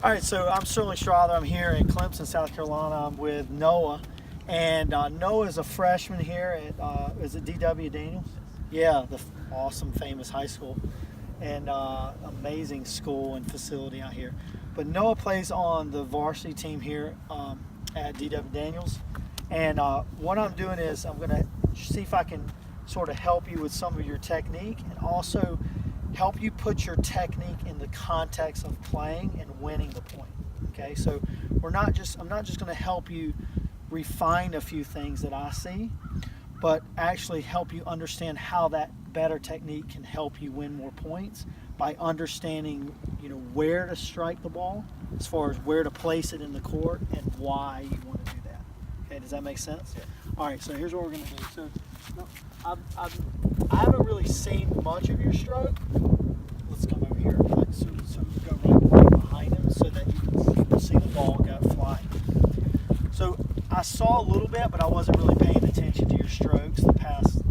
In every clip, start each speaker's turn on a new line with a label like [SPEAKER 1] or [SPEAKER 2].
[SPEAKER 1] All right, so I'm Styrling Strother. I'm here in Clemson, South Carolina. I'm with Noah, and Noah is a freshman here at is it D.W. Daniels? Yeah, the awesome, famous high school, and amazing school and facility out here. But Noah plays on the varsity team here at D.W. Daniels, and what I'm doing is I'm going to see if I can sort of help you with some of your technique, and also help you put your technique in the context of playing and winning the point. Okay, so I'm not just going to help you refine a few things that I see, but actually help you understand how that better technique can help you win more points by understanding, where to strike the ball, as far as where to place it in the court and why you want to do that. Okay, does that make sense?
[SPEAKER 2] Yeah.
[SPEAKER 1] All right, so here's what we're going to do. So I haven't really seen much of your stroke. Let's come over here. So go right behind him so that you can see the ball go flying. So I saw a little bit, but I wasn't really paying attention to your strokes the past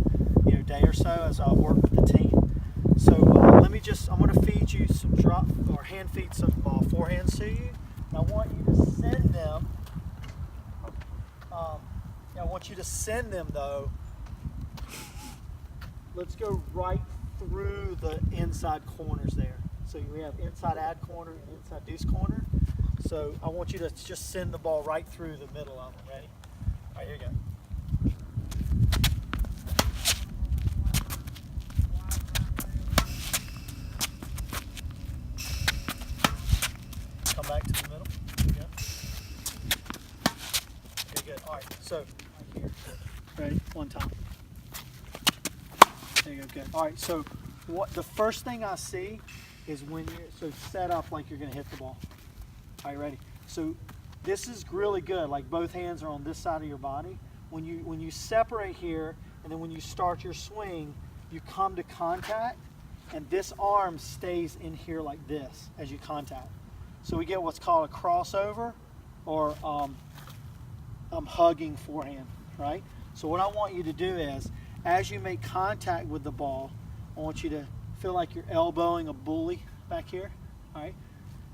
[SPEAKER 1] day or so as I worked with the team. So I'm going to feed you some hand feed some forehands to you. And I want you to send them. I want you to send them though. Let's go right through the inside corners there. So we have inside ad corner and inside deuce corner. So I want you to just send the ball right through the middle of them. Ready? All right, here you go. Come back to the middle. Here you go. Okay, good. All right, so right here. Ready? One time. There you go, good. All right, so the first thing I see is when you're set up like you're going to hit the ball. All right, ready? So this is really good. Like both hands are on this side of your body. When you separate here, and then when you start your swing, you come to contact, and this arm stays in here like this as you contact. So we get what's called a crossover, or hugging forehand, right? So what I want you to do is, as you make contact with the ball, I want you to feel like you're elbowing a bully back here, all right?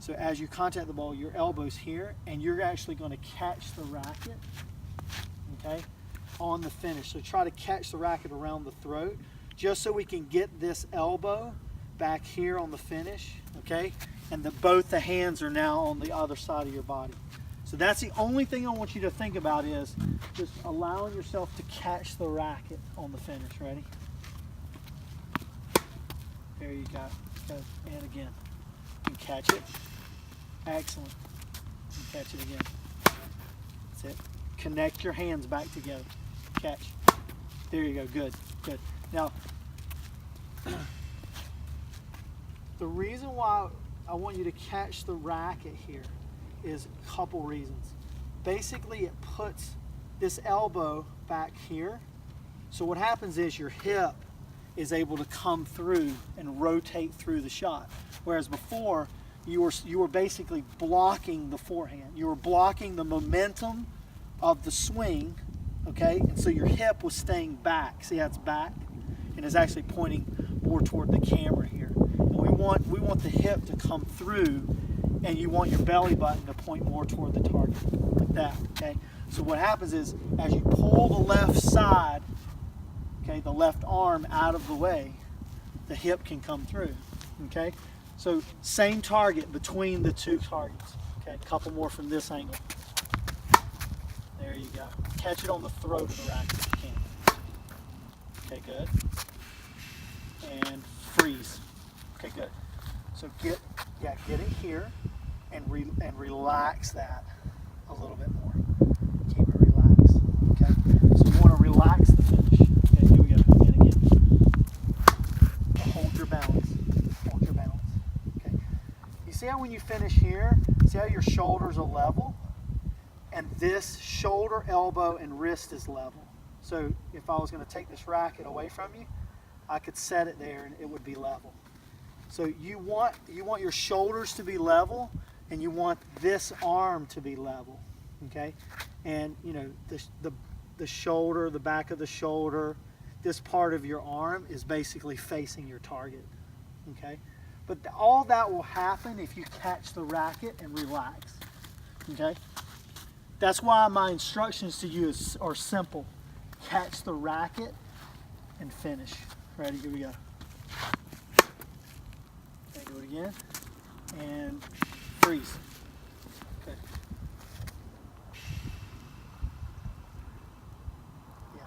[SPEAKER 1] So as you contact the ball, your elbow's here, and you're actually going to catch the racket, okay, on the finish. So try to catch the racket around the throat, just so we can get this elbow back here on the finish, okay? And both the hands are now on the other side of your body. So that's the only thing I want you to think about, is just allowing yourself to catch the racket on the finish. Ready? There you go. And again. You can catch it. Excellent. You can catch it again. That's it. Connect your hands back together. Catch. There you go. Good. Good. Now, the reason why I want you to catch the racket here is a couple reasons. Basically, it puts this elbow back here. So what happens is your hip is able to come through and rotate through the shot. Whereas before, you were basically blocking the forehand. You were blocking the momentum of the swing, okay? And so your hip was staying back. See how it's back? And it's actually pointing more toward the camera here. And we want the hip to come through, and you want your belly button to point more toward the target, like that, okay? So what happens is, as you pull the left side, okay, the left arm out of the way, the hip can come through, okay? So same target between the two targets, okay? A couple more from this angle. There you go. Catch it on the throat of the racket if you can. Okay, good. And freeze. Okay, good. So get it here, and relax that a little bit more. Keep it relaxed. Okay. So you want to relax the finish. Okay, here we go. And again. Hold your balance. Hold your balance. Okay. You see how when you finish here, see how your shoulders are level? And this shoulder, elbow, and wrist is level. So if I was going to take this racket away from you, I could set it there and it would be level. So you want your shoulders to be level, and you want this arm to be level, okay? And the shoulder, the back of the shoulder, this part of your arm is basically facing your target, okay? But all that will happen if you catch the racket and relax, okay? That's why my instructions to you are simple. Catch the racket and finish. Ready, here we go. Okay, do it again. And freeze. Okay. Yeah,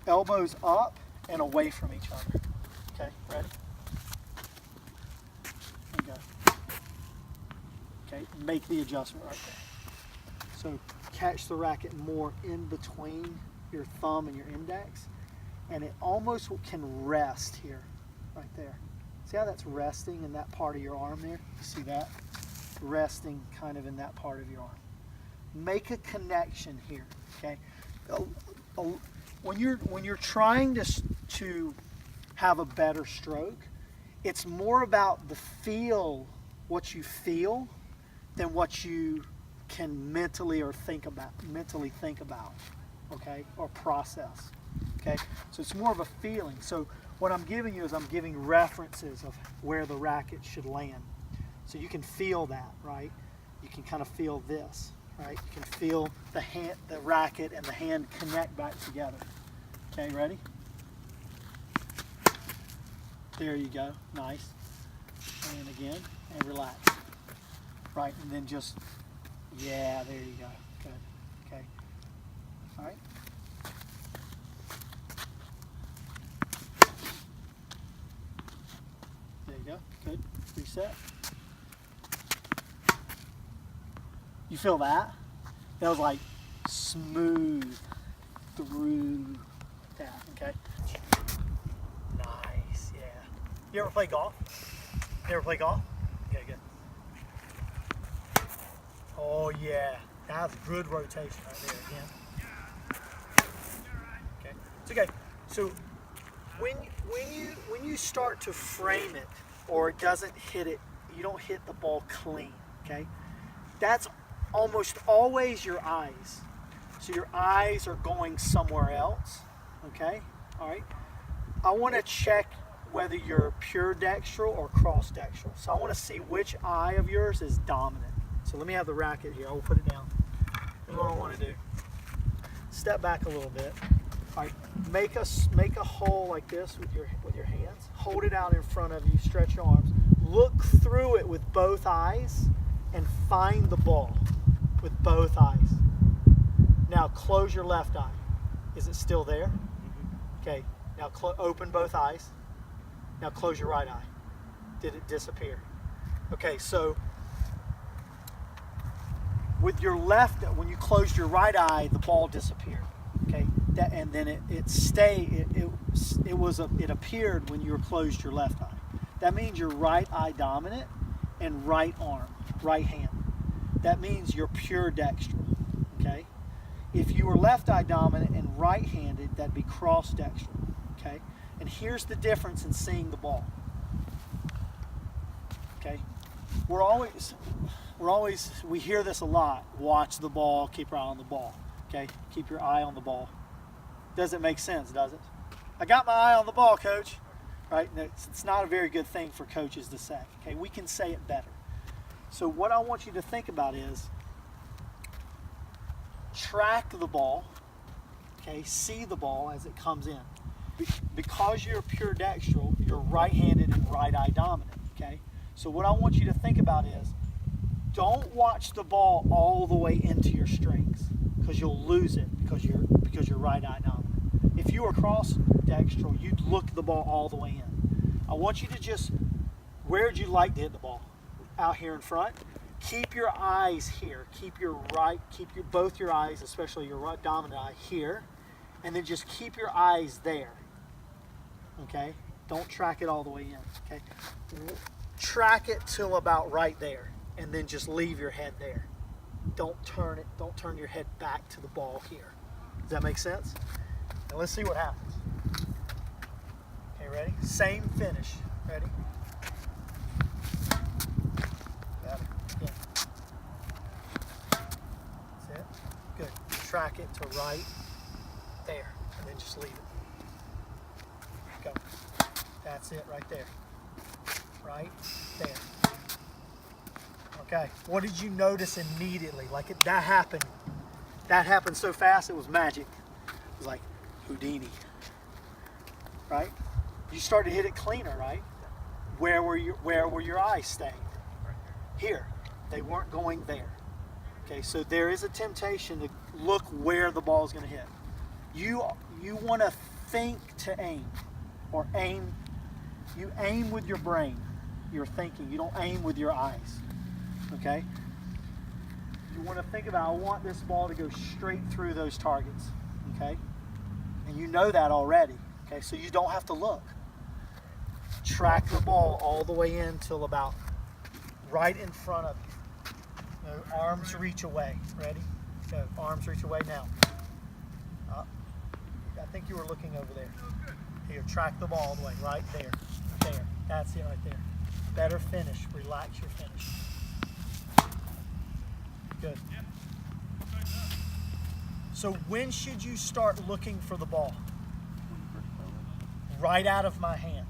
[SPEAKER 1] elbows up and away from each other. Okay, ready? And go. Okay, make the adjustment right there. So catch the racket more in between your thumb and your index, and it almost can rest here, right there. See how that's resting in that part of your arm there? You see that? Resting kind of in that part of your arm. Make a connection here, okay? When you're trying to have a better stroke, it's more about the feel, what you feel, than what you can mentally think about, okay, or process, okay? So it's more of a feeling. So what I'm giving you is I'm giving references of where the racket should land. So you can feel that, right? You can kind of feel this, right? You can feel the racket and the hand connect back together. Okay, ready? There you go, nice. And again, and relax. Right, and then just, yeah, there you go, good, okay. All right. There you go, good, reset. You feel that? That was like smooth through that, okay? Nice, yeah. You ever play golf? You ever play golf? Okay, good. Oh yeah, that's good rotation right there again. Okay, it's okay. So when you start to frame it or it doesn't hit it, you don't hit the ball clean, okay? That's almost always your eyes. So your eyes are going somewhere else, okay? All right. I want to check whether you're pure dextral or cross dextral. So I want to see which eye of yours is dominant. So let me have the racket here. I will put it down. Here's what I want to do. Step back a little bit. All right. Make a hole like this with your hands. Hold it out in front of you. Stretch your arms. Look through it with both eyes and find the ball with both eyes. Now close your left eye. Is it still there? Okay. Now open both eyes. Now close your right eye. Did it disappear? Okay, so with your left, when you closed your right eye, the ball disappeared. Okay, and then it appeared when you closed your left eye. That means you're right eye dominant and right arm, right hand. That means you're pure dextral. Okay, if you were left eye dominant and right-handed, that'd be cross dextral. Okay, and here's the difference in seeing the ball. Okay, we hear this a lot. Watch the ball, keep your eye on the ball. Okay, keep your eye on the ball. Doesn't make sense, does it? I got my eye on the ball, coach. Right? It's not a very good thing for coaches to say. Okay, we can say it better. So what I want you to think about is track the ball. Okay, see the ball as it comes in. Because you're pure dextral, you're right-handed and right eye dominant. Okay, so what I want you to think about is don't watch the ball all the way into your strings because you'll lose it because you're right eye dominant. If you were cross dextral, you'd look the ball all the way in. I want you to just, where'd you like to hit the ball? Out here in front. Keep your eyes here. Keep both your eyes, especially your right dominant eye, here, and then just keep your eyes there. Okay? Don't track it all the way in. Okay? Track it till about right there, and then just leave your head there. Don't turn it. Don't turn your head back to the ball here. Does that make sense? And let's see what happens. Okay, ready? Same finish. Ready? Got it. Yeah. That's it. Good. Track it to right there, and then just leave it. Go. That's it right there. right there. Okay, what did you notice immediately? Like that happened so fast it was magic. It was like Houdini, right? You started to hit it cleaner, right? Where were your eyes staying? Here. They weren't going there. Okay, so there is a temptation to look where the ball is going to hit. You want to think to aim, or aim. You aim with your brain. You're thinking. You don't aim with your eyes. Okay. You want to think about, I want this ball to go straight through those targets. Okay, and you know that already. Okay, so you don't have to look. Track the ball all the way in till about right in front of you. No, arms reach away. Ready? Go. Arms reach away now. I think you were looking over there. Here, track the ball all the way. Right there. There. That's it right there. Better finish. Relax your finish. Good. So when should you start looking for the ball? Right out of my hand.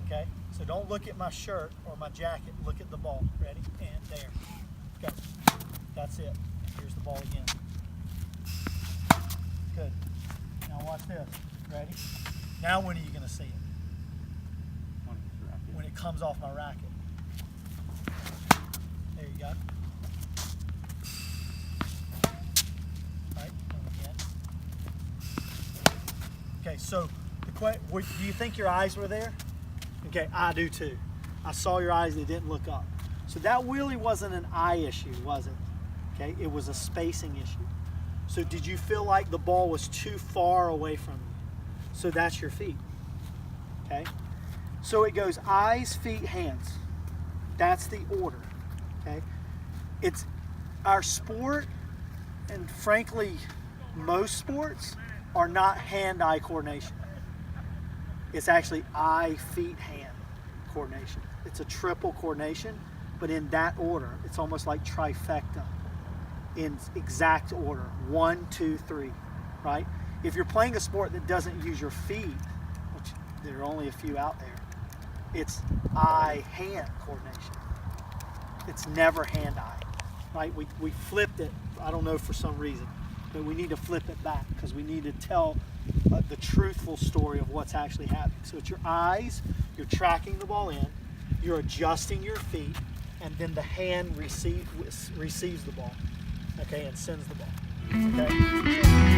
[SPEAKER 1] Okay? So don't look at my shirt or my jacket. Look at the ball. Ready? And there. Go. That's it. Here's the ball again. Good. Now watch this. Ready? Now when are you going to see it? When it comes off my racket. There you go. Right. Come again. Okay, so do you think your eyes were there? Okay, I do too. I saw your eyes, they didn't look up. So that really wasn't an eye issue, was it? Okay, it was a spacing issue. So did you feel like the ball was too far away from you? So that's your feet. Okay, so it goes eyes, feet, hands. That's the order. Okay, it's our sport, and frankly, most sports are not hand-eye coordination. It's actually eye, feet, hand coordination. It's a triple coordination, but in that order. It's almost like trifecta in exact order. 1, 2, 3, right? If you're playing a sport that doesn't use your feet, which there are only a few out there, it's eye-hand coordination. It's never hand-eye, right? We flipped it, I don't know, for some reason, but we need to flip it back because we need to tell the truthful story of what's actually happening. So it's your eyes, you're tracking the ball in, you're adjusting your feet, and then the hand receives the ball, okay, and sends the ball, okay?